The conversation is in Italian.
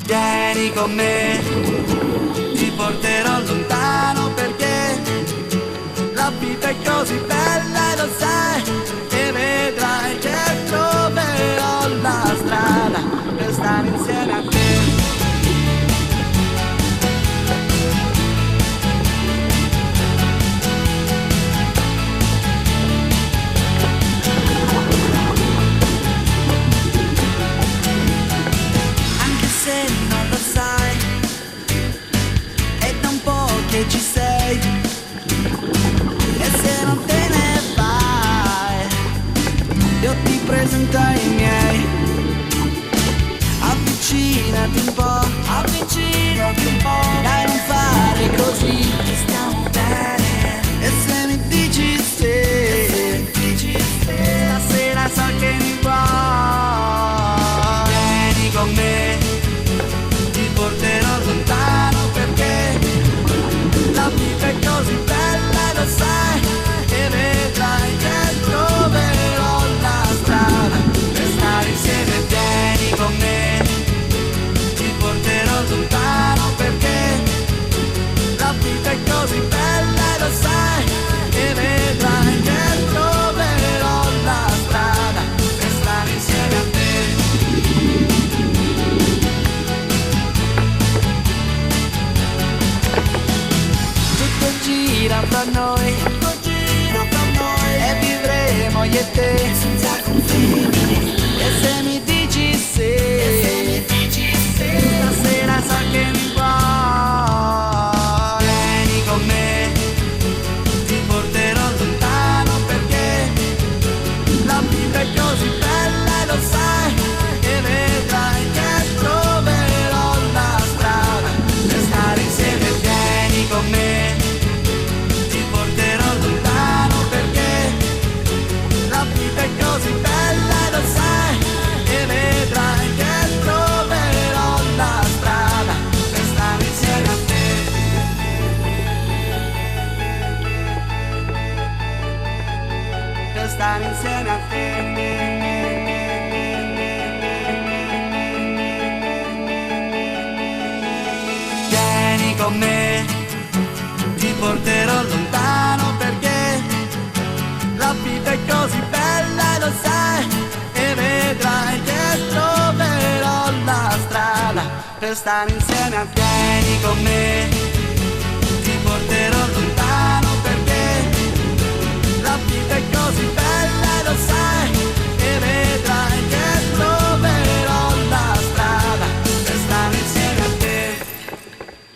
Vieni con me, ti porterò lontano perché la vita è così bella e lo sai, e vedrai che troverò la strada per stare insieme a te. Che ci sei, e se non te ne vai io ti presento ai miei. Avvicinati un po', dai, non fare così, stiamo bene. E se mi dici sì, stasera so che mi vuoi. Vieni con me, ti porterò lontano perché la vita è così bella, lo sai, e vedrai che troverò la strada per stare insieme. Vieni con me, ti porterò lontano perché la vita è così bella, lo sai, e vedrai che troverò la strada per stare insieme a te. Gira fra noi, e vivremo io e te senza confini. E se mi dici sì, stasera so che mi vuoi. Vieni con me, ti porterò lontano perché la vita è così bella e lo sai, e vedrai che troverò la strada per stare insieme. Vieni con me, così bella e lo sai, e vedrai che troverò la strada per stare insieme a te. Per stare insieme a te. Vieni con me, ti porterò lontano perché la vita è così bella e lo sai, e vedrai che troverò la strada per stare insieme a te. Vieni con me, ti porterò lontano perché la vita è così bella e lo sai.